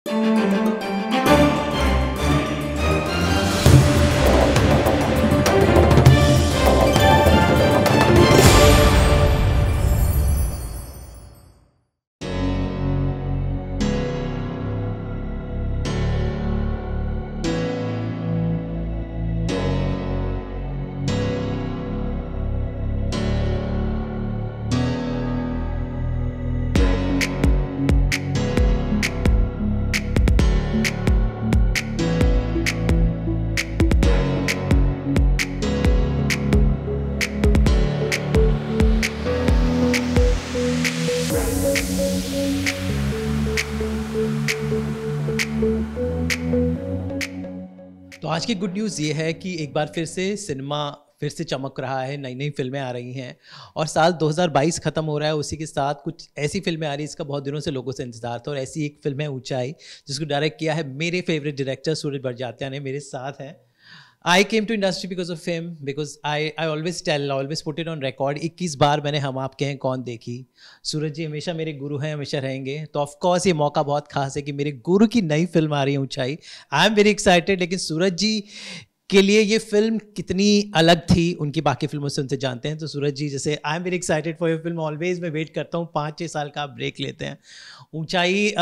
तो आज की गुड न्यूज़ ये है कि एक बार फिर से सिनेमा फिर से चमक रहा है, नई-नई फ़िल्में आ रही हैं और साल 2022 ख़त्म हो रहा है, उसी के साथ कुछ ऐसी फ़िल्में आ रही हैं जिसका बहुत दिनों से लोगों से इंतज़ार था और ऐसी एक फ़िल्म है ऊँचाई, जिसको डायरेक्ट किया है मेरे फ़ेवरेट डायरेक्टर सूरज बड़जात्या ने, मेरे साथ हैं। I came to industry because of him, because I always put it on record 21 बार मैंने हम आपके हैं कौन देखी। सूरज जी हमेशा मेरे गुरु हैं, हमेशा रहेंगे। तो ऑफ़ कोर्स ये मौका बहुत ख़ास है कि मेरे गुरु की नई फ़िल्म आ रही है ऊँचाई। आई एम वेरी एक्साइटेड, लेकिन सूरज जी के लिए ये फ़िल्म कितनी अलग थी उनकी बाकी फ़िल्मों से, उनसे जानते हैं। तो सूरज जी, जैसे आई am very excited for your film, always मैं वेट करता हूँ 5-6 साल का आप ब्रेक लेते हैं। ऊँचाई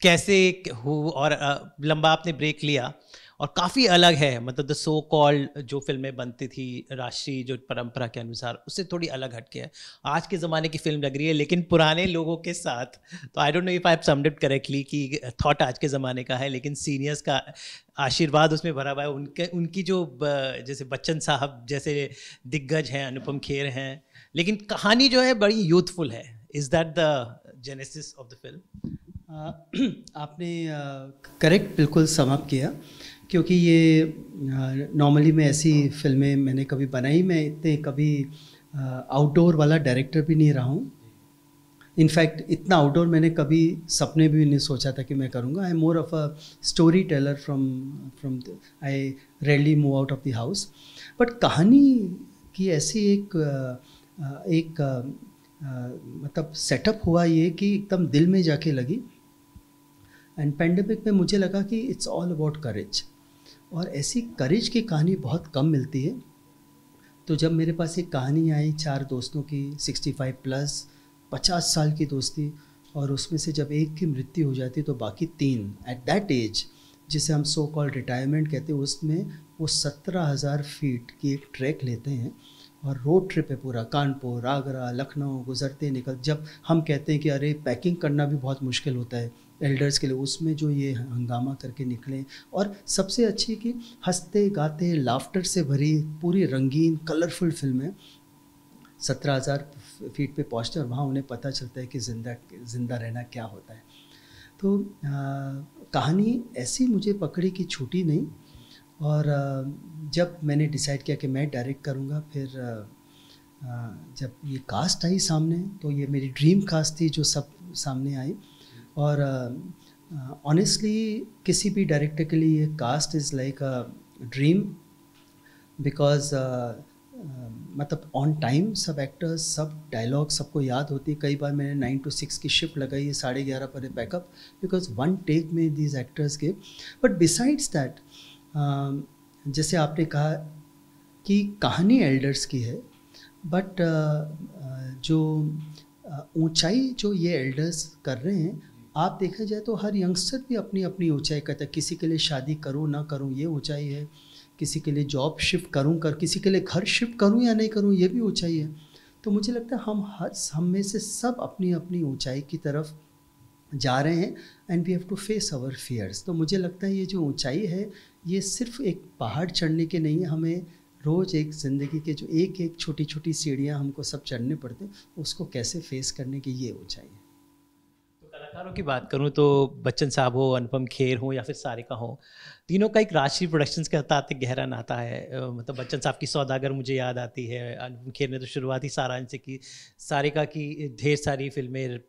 कैसे हो और लंबा आपने ब्रेक लिया और काफ़ी अलग है, मतलब द सो कॉल्ड जो फ़िल्में बनती थी राष्ट्रीय जो परंपरा के अनुसार, उससे थोड़ी अलग हटके है। आज के ज़माने की फ़िल्म लग रही है लेकिन पुराने लोगों के साथ। तो आई don't know if I have summed it correctly कि थॉट आज के ज़माने का है लेकिन सीनियर्स का आशीर्वाद उसमें भरा हुआ है। उनकी जो जैसे बच्चन साहब जैसे दिग्गज हैं, अनुपम खेर हैं, लेकिन कहानी जो है बड़ी यूथफुल है। Is that the genesis of the film? आपने करेक्ट बिल्कुल सम अप किया, क्योंकि ये नॉर्मली मैं ऐसी फिल्में मैंने कभी बनाई, मैं इतने कभी आउटडोर वाला डायरेक्टर भी नहीं रहा हूँ। इनफैक्ट इतना आउटडोर मैंने कभी सपने भी नहीं सोचा था कि मैं करूँगा। I am more of a story teller from I rarely move out of the house. But कहानी की ऐसी एक मतलब सेटअप हुआ ये कि एकदम दिल में जाके लगी। एंड पैंडेमिक में मुझे लगा कि इट्स ऑल अबाउट करेज, और ऐसी करेज की कहानी बहुत कम मिलती है। तो जब मेरे पास एक कहानी आई 4 दोस्तों की, 65 प्लस 50 साल की दोस्ती, और उसमें से जब एक की मृत्यु हो जाती तो बाकी 3 एट दैट एज, जिसे हम सो कॉल्ड रिटायरमेंट कहते हैं, उसमें वो 17,000 फीट की एक ट्रैक लेते हैं और रोड ट्रिप है पूरा, कानपुर, आगरा, लखनऊ गुजरते निकल। जब हम कहते हैं कि अरे पैकिंग करना भी बहुत मुश्किल होता है एल्डर्स के लिए, उसमें जो ये हंगामा करके निकले। और सबसे अच्छी कि हंसते गाते लाफ्टर से भरी पूरी रंगीन कलरफुल फिल्म है। 17,000 फीट पे पहुँचते और वहाँ उन्हें पता चलता है कि ज़िंदा रहना क्या होता है। तो कहानी ऐसी मुझे पकड़ी कि छूटी नहीं। और जब मैंने डिसाइड किया कि मैं डायरेक्ट करूँगा, फिर जब ये कास्ट आई सामने, तो ये मेरी ड्रीम कास्ट थी जो सब सामने आई। और ऑनेस्टली किसी भी डायरेक्टर के लिए ये cast is like a dream, because मतलब ऑन टाइम सब एक्टर्स, सब डायलॉग सबको याद होती है। कई बार मैंने 9 to 6 की शिफ्ट लगाई है, 11:30 पर पैकअप, बिकॉज वन टेक में दीज एक्टर्स के। बट बिसाइड्स दैट, जैसे आपने कहा कि कहानी एल्डर्स की है, बट जो ऊंचाई जो ये एल्डर्स कर रहे हैं, आप देखा जाए तो हर यंगस्टर भी अपनी अपनी ऊंचाई करता है। किसी के लिए शादी करूँ ना करूँ ये ऊंचाई है, किसी के लिए जॉब शिफ्ट करूँ किसी के लिए घर शिफ्ट करूँ या नहीं करूँ ये भी ऊंचाई है। तो मुझे लगता है हम में से सब अपनी अपनी ऊंचाई की तरफ जा रहे हैं, and we have to face our fears. तो मुझे लगता है ये जो ऊंचाई है ये सिर्फ एक पहाड़ चढ़ने के नहीं है, हमें रोज़ एक ज़िंदगी के जो एक एक छोटी छोटी सीढ़ियाँ हमको सब चढ़ने पड़ते हैं, उसको कैसे फेस करने की ये ऊंचाई है। तो कलाकारों की बात करूं तो बच्चन साहब हो, अनुपम खेर हो या फिर सारिका हो, तीनों का एक राजश्री प्रोडक्शंस के साथ एक गहरा नाता है। मतलब बच्चन साहब की सौदागर मुझे याद आती है, अनुपम खेर ने तो शुरुआत ही सारांश से की, सारिका की ढेर सारी फिल्में।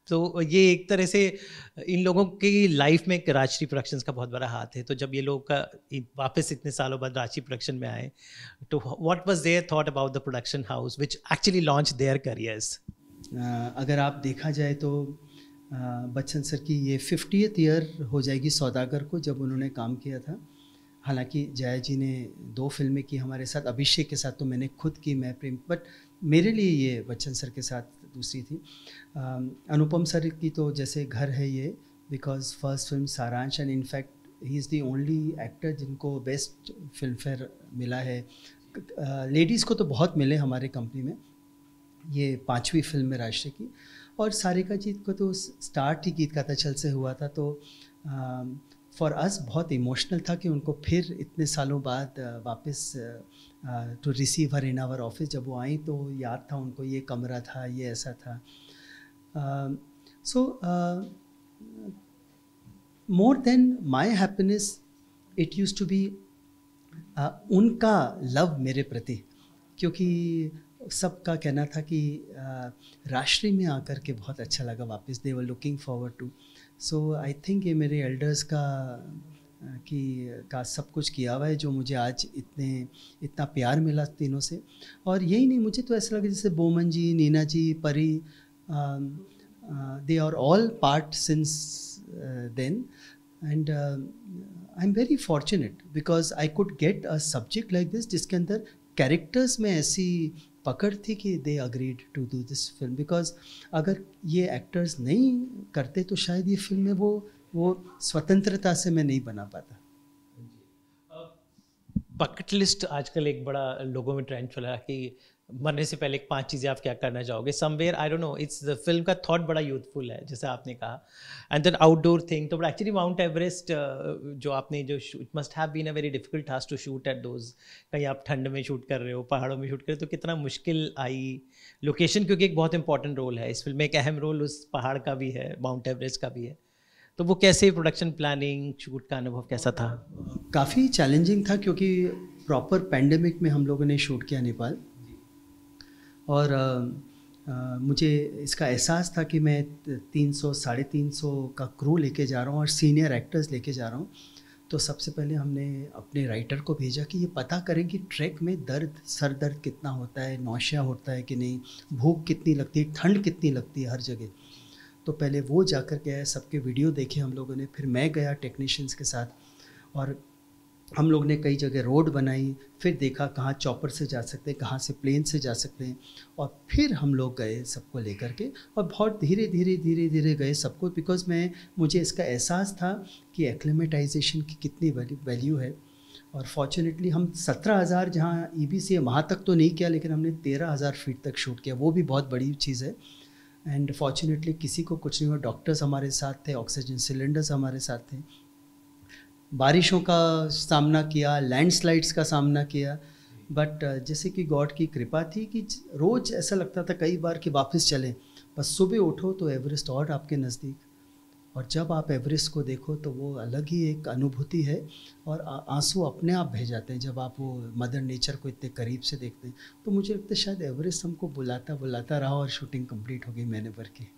तो ये एक तरह से इन लोगों की लाइफ में एक राजश्री प्रोडक्शंस का बहुत बड़ा हाथ है। तो जब ये लोग का वापस इतने सालों बाद राजश्री प्रोडक्शन में आए, तो what was there thought about the production house which actually launch their careers? अगर आप देखा जाए तो बच्चन सर की ये 50th ईयर हो जाएगी सौदागर को, जब उन्होंने काम किया था। हालांकि जया जी ने 2 फिल्में की हमारे साथ, अभिषेक के साथ तो मैंने खुद की, मैं प्रेम, बट मेरे लिए ये बच्चन सर के साथ दूसरी थी। अनुपम सर की तो जैसे घर है ये, बिकॉज फर्स्ट फिल्म सारांश, and in fact he is the only actor जिनको बेस्ट फिल्म फेयर मिला है। लेडीज़ को तो बहुत मिले हमारे कंपनी में, ये 5वीं फिल्म है राष्ट्र की। और सारिका जी को तो स्टार्ट ही गीत गाता चल से हुआ था, तो फॉर अस बहुत इमोशनल था कि उनको फिर इतने सालों बाद वापस to receive her in our office. जब वो आई तो याद था उनको, ये कमरा था, ये ऐसा था। So more than my happiness it use to be उनका लव मेरे प्रति, क्योंकि सबका कहना था कि राष्ट्रीय में आकर के बहुत अच्छा लगा वापस, they were looking forward to. So I think ये मेरे एल्डर्स का सब कुछ किया हुआ है, जो मुझे आज इतना प्यार मिला तीनों से। और यही नहीं, मुझे तो ऐसा लगा जैसे बोमन जी, Neena ji, Pari, they are all part since then, and I am very fortunate because I could get a subject like this, जिसके अंदर कैरेक्टर्स में ऐसी पकड़ थी कि they agreed to do this film. Because अगर ये एक्टर्स नहीं करते तो शायद ये फिल्म में वो स्वतंत्रता से मैं नहीं बना पाता। बकेट लिस्ट आजकल एक बड़ा लोगों में ट्रेंड चला कि मरने से पहले 5 चीज़ें आप क्या करना चाहोगे। Somewhere I don't know, it's the film का थॉट बड़ा यूथफुल है जैसे आपने कहा, एंड देन आउटडोर थिंग। तो बट एक्चुअली माउंट एवरेस्ट जो आपने जो it must have been a very difficult task to shoot at those, कहीं आप ठंड में शूट कर रहे हो, पहाड़ों में शूट कर रहे हो, तो कितना मुश्किल आई लोकेशन, क्योंकि एक बहुत इंपॉर्टेंट रोल है इस फिल्म में, एक अहम रोल उस पहाड़ का भी है, माउंट एवरेस्ट का भी है। तो वो कैसे प्रोडक्शन प्लानिंग, शूट का अनुभव कैसा था? काफ़ी चैलेंजिंग था, क्योंकि प्रॉपर पैंडेमिक में हम लोगों ने शूट किया नेपाल। और मुझे इसका एहसास था कि मैं 300-350 का क्रू लेके जा रहा हूँ और सीनियर एक्टर्स लेके जा रहा हूँ। तो सबसे पहले हमने अपने राइटर को भेजा कि ये पता करें कि ट्रैक में सर दर्द कितना होता है, नौशिया होता है कि नहीं, भूख कितनी लगती है, ठंड कितनी लगती है हर जगह। तो पहले वो जाकर के आए, सबके वीडियो देखे हम लोगों ने, फिर मैं गया टेक्नीशियंस के साथ, और हम लोग ने कई जगह रोड बनाई, फिर देखा कहाँ चॉपर से जा सकते हैं, कहाँ से प्लेन से जा सकते हैं, और फिर हम लोग गए सबको लेकर के, और बहुत धीरे धीरे गए सबको, बिकॉज मुझे इसका एहसास था कि एक्लेमेटाइजेशन की कितनी वैल्यू है। और फॉर्चुनेटली हम 17,000 जहाँ EBC है वहाँ तक तो नहीं किया, लेकिन हमने 13,000 फीट तक शूट किया, वो भी बहुत बड़ी चीज़ है। एंड फॉर्चुनेटली किसी को कुछ नहीं हुआ, डॉक्टर्स हमारे साथ थे, ऑक्सीजन सिलेंडर्स हमारे साथ थे, बारिशों का सामना किया, लैंडस्लाइड्स का सामना किया, बट जैसे कि गॉड की कृपा थी कि रोज़ ऐसा लगता था कई बार कि वापस चलें, बस सुबह उठो तो एवरेस्ट और आपके नज़दीक, और जब आप एवरेस्ट को देखो तो वो अलग ही एक अनुभूति है, और आंसू अपने आप बह जाते हैं जब आप वो मदर नेचर को इतने करीब से देखते हैं। तो मुझे लगता है शायद एवरेस्ट हमको बुलाता रहा, और शूटिंग कंप्लीट हो गई महीने भर की।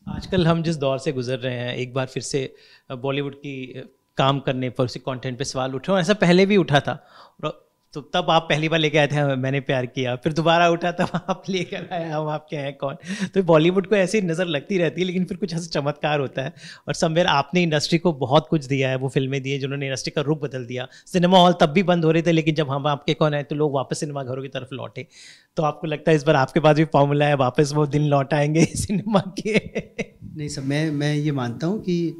आजकल हम जिस दौर से गुजर रहे हैं, एक बार फिर से बॉलीवुड की काम करने पर, उसी कंटेंट पे सवाल उठे, और ऐसा पहले भी उठा था। तो तब आप पहली बार लेके आए थे मैंने प्यार किया, फिर दोबारा उठा तब आप लेकर आए हम आपके हैं कौन। तो बॉलीवुड को ऐसी नज़र लगती रहती है, लेकिन फिर कुछ ऐसा चमत्कार होता है। और समवेयर आपने इंडस्ट्री को बहुत कुछ दिया है, वो फिल्में दी हैं जिन्होंने इंडस्ट्री का रुख बदल दिया। सिनेमा हॉल तब भी बंद हो रहे थे, लेकिन जब हम आपके कौन आए तो लोग वापस सिनेमा घरों की तरफ लौटे। तो आपको लगता है इस बार आपके पास भी फॉर्मूला है, वापस वो दिन लौट आएंगे सिनेमा के? नहीं सर, मैं ये मानता हूँ कि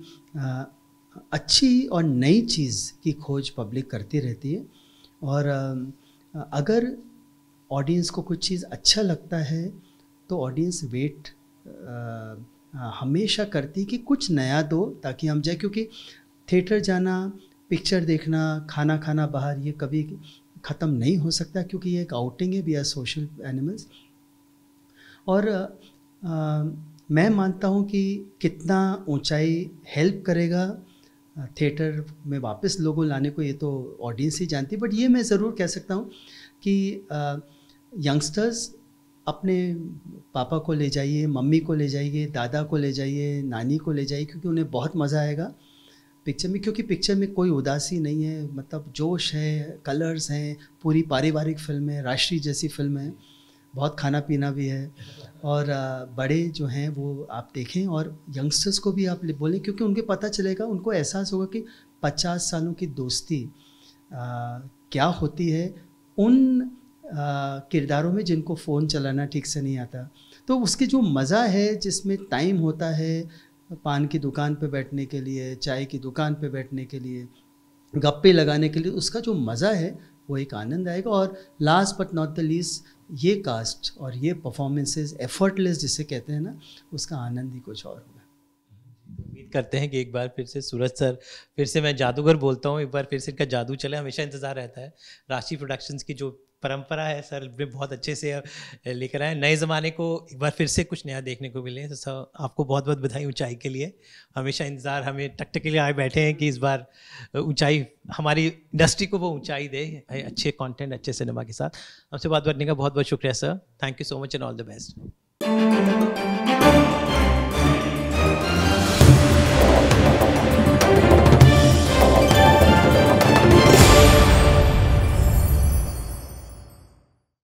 अच्छी और नई चीज़ की खोज पब्लिक करती रहती है, और अगर ऑडियंस को कुछ चीज़ अच्छा लगता है तो ऑडियंस वेट हमेशा करती कि कुछ नया दो ताकि हम जाए, क्योंकि थिएटर जाना, पिक्चर देखना, खाना खाना बाहर, ये कभी ख़त्म नहीं हो सकता, क्योंकि ये एक आउटिंग है, वी आर सोशल एनिमल्स। और मैं मानता हूँ कि कितना ऊंचाई हेल्प करेगा थिएटर में वापस लोगों लाने को, ये तो ऑडियंस ही जानती है। बट ये मैं ज़रूर कह सकता हूँ कि यंगस्टर्स अपने पापा को ले जाइए, मम्मी को ले जाइए, दादा को ले जाइए, नानी को ले जाइए, क्योंकि उन्हें बहुत मज़ा आएगा पिक्चर में, क्योंकि पिक्चर में कोई उदासी नहीं है, मतलब जोश है, कलर्स हैं, पूरी पारिवारिक फिल्म है, राष्ट्रीय जैसी फिल्म है। बहुत खाना पीना भी है। और बड़े जो हैं वो आप देखें और यंगस्टर्स को भी आप बोलें, क्योंकि उनको पता चलेगा, उनको एहसास होगा कि 50 सालों की दोस्ती क्या होती है उन किरदारों में जिनको फ़ोन चलाना ठीक से नहीं आता। तो उसकी जो मज़ा है, जिसमें टाइम होता है पान की दुकान पे बैठने के लिए, चाय की दुकान पे बैठने के लिए, गप्पे लगाने के लिए, उसका जो मज़ा है वो एक आनंद आएगा। और last but not the least, ये कास्ट और ये परफॉर्मेंसेस एफर्टलेस जिसे कहते हैं ना, उसका आनंद ही कुछ और होगा। उम्मीद करते हैं कि एक बार फिर से सूरज सर, फिर से मैं जादूगर बोलता हूँ, एक बार फिर से इनका जादू चले, हमेशा इंतज़ार रहता है। राशि प्रोडक्शंस की जो परंपरा है सर ने बहुत अच्छे से लेकर आए, नए ज़माने को एक बार फिर से कुछ नया देखने को मिले। तो सर आपको बहुत बहुत बधाई ऊंचाई के लिए, हमेशा इंतज़ार हमें टक के लिए आए बैठे हैं कि इस बार ऊंचाई हमारी इंडस्ट्री को वो ऊंचाई दे, अच्छे कंटेंट अच्छे सिनेमा के साथ। हमसे बात करने का बहुत बहुत शुक्रिया sir, thank you so much and all the best.